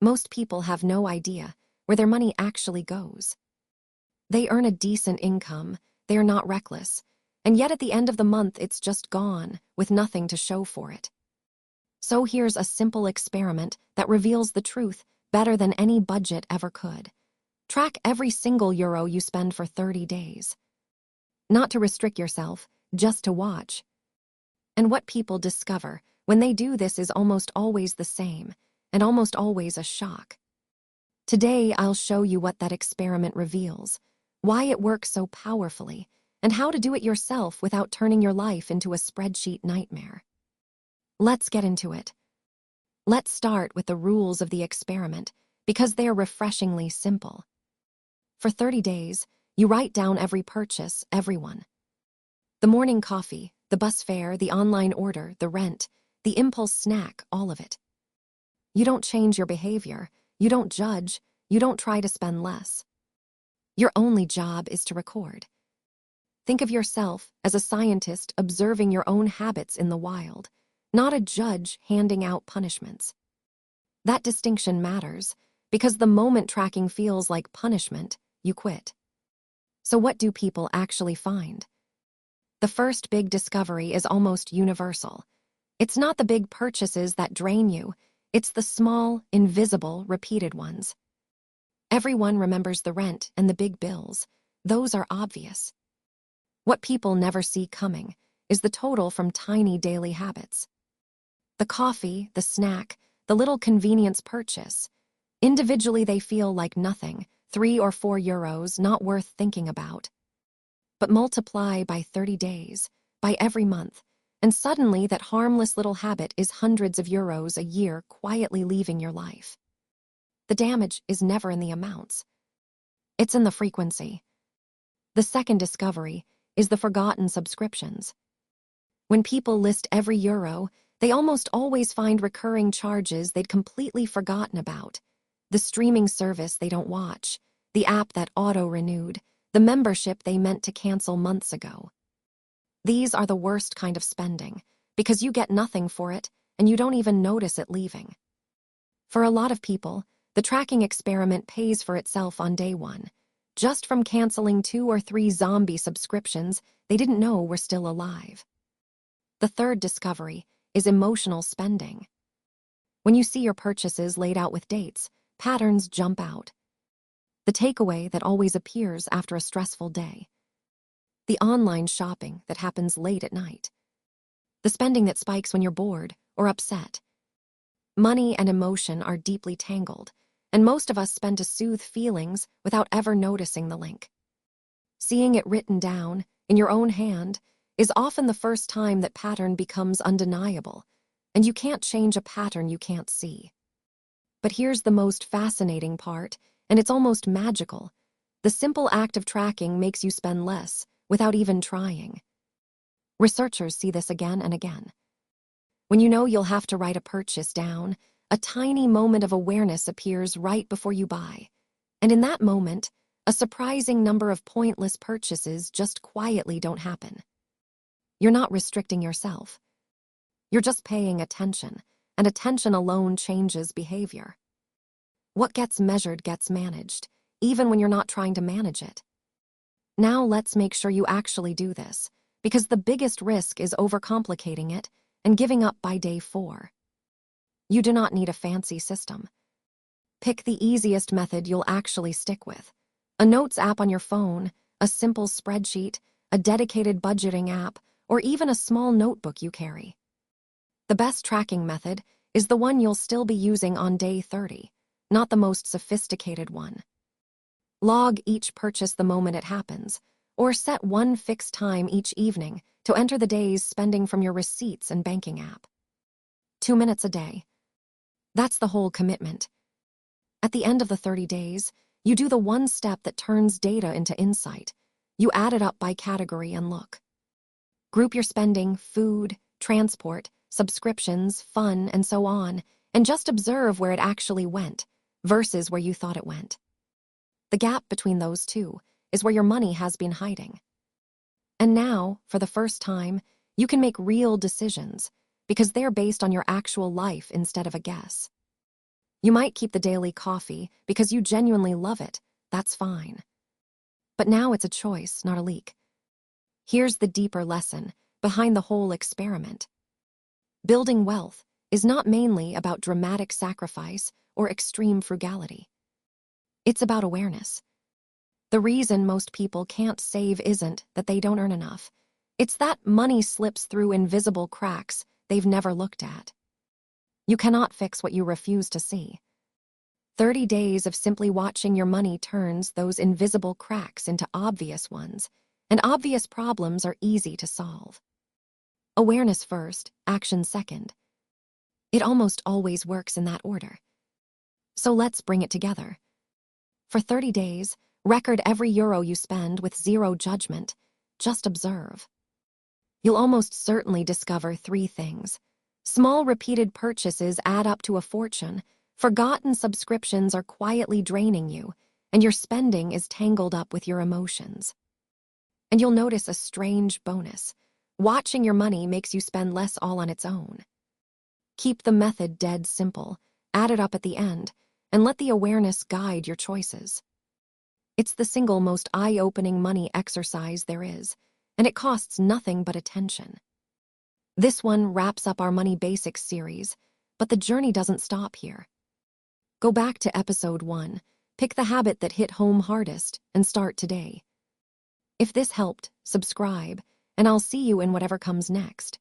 Most people have no idea where their money actually goes. They earn a decent income, they are not reckless, and yet at the end of the month it's just gone, with nothing to show for it. So here's a simple experiment that reveals the truth better than any budget ever could. Track every single euro you spend for 30 days. Not to restrict yourself, just to watch. And what people discover when they do this is almost always the same, and almost always a shock. Today, I'll show you what that experiment reveals, why it works so powerfully, and how to do it yourself without turning your life into a spreadsheet nightmare. Let's get into it. Let's start with the rules of the experiment, because they are refreshingly simple. For 30 days, you write down every purchase, everyone. The morning coffee, the bus fare, the online order, the rent, the impulse snack, all of it. You don't change your behavior, you don't judge, you don't try to spend less. Your only job is to record. Think of yourself as a scientist observing your own habits in the wild, not a judge handing out punishments. That distinction matters, because the moment tracking feels like punishment, you quit. So what do people actually find? The first big discovery is almost universal. It's not the big purchases that drain you, it's the small, invisible, repeated ones. Everyone remembers the rent and the big bills. Those are obvious. What people never see coming is the total from tiny daily habits. The coffee, the snack, the little convenience purchase. Individually they feel like nothing, 3 or 4 euros, not worth thinking about. But multiply by 30 days, by every month, and suddenly that harmless little habit is hundreds of euros a year quietly leaving your life. The damage is never in the amounts. It's in the frequency. The second discovery is the forgotten subscriptions. When people list every euro, they almost always find recurring charges they'd completely forgotten about. The streaming service they don't watch, the app that auto-renewed, the membership they meant to cancel months ago. These are the worst kind of spending, because you get nothing for it, and you don't even notice it leaving. For a lot of people, the tracking experiment pays for itself on day one, just from canceling 2 or 3 zombie subscriptions they didn't know were still alive. The third discovery is emotional spending. When you see your purchases laid out with dates, patterns jump out. The takeaway that always appears after a stressful day. The online shopping that happens late at night. The spending that spikes when you're bored or upset. Money and emotion are deeply tangled, and most of us spend to soothe feelings without ever noticing the link. Seeing it written down, in your own hand, is often the first time that pattern becomes undeniable, and you can't change a pattern you can't see. But here's the most fascinating part, and it's almost magical. The simple act of tracking makes you spend less, without even trying. Researchers see this again and again. When you know you'll have to write a purchase down, a tiny moment of awareness appears right before you buy. And in that moment, a surprising number of pointless purchases just quietly don't happen. You're not restricting yourself. You're just paying attention, and attention alone changes behavior. What gets measured gets managed, even when you're not trying to manage it. Now let's make sure you actually do this, because the biggest risk is overcomplicating it and giving up by day 4. You do not need a fancy system. Pick the easiest method you'll actually stick with. A notes app on your phone, a simple spreadsheet, a dedicated budgeting app, or even a small notebook you carry. The best tracking method is the one you'll still be using on day 30, not the most sophisticated one. Log each purchase the moment it happens, or set one fixed time each evening to enter the day's spending from your receipts and banking app. 2 minutes a day. That's the whole commitment. At the end of the 30 days, you do the one step that turns data into insight. You add it up by category and look. Group your spending, food, transport, subscriptions, fun, and so on, and just observe where it actually went versus where you thought it went. The gap between those two is where your money has been hiding. And now, for the first time, you can make real decisions because they're based on your actual life instead of a guess. You might keep the daily coffee because you genuinely love it. That's fine. But now it's a choice, not a leak. Here's the deeper lesson behind the whole experiment. Building wealth is not mainly about dramatic sacrifice or extreme frugality. It's about awareness. The reason most people can't save isn't that they don't earn enough. It's that money slips through invisible cracks they've never looked at. You cannot fix what you refuse to see. 30 days of simply watching your money turns those invisible cracks into obvious ones, and obvious problems are easy to solve. Awareness first, action second. It almost always works in that order. So let's bring it together. For 30 days, record every euro you spend with zero judgment. Just observe. You'll almost certainly discover 3 things. Small repeated purchases add up to a fortune. Forgotten subscriptions are quietly draining you, and your spending is tangled up with your emotions. And you'll notice a strange bonus. Watching your money makes you spend less all on its own. Keep the method dead simple, add it up at the end, and let the awareness guide your choices. It's the single most eye-opening money exercise there is, and it costs nothing but attention. This one wraps up our Money Basics series, but the journey doesn't stop here. Go back to episode 1, pick the habit that hit home hardest, and start today. If this helped, subscribe, and I'll see you in whatever comes next.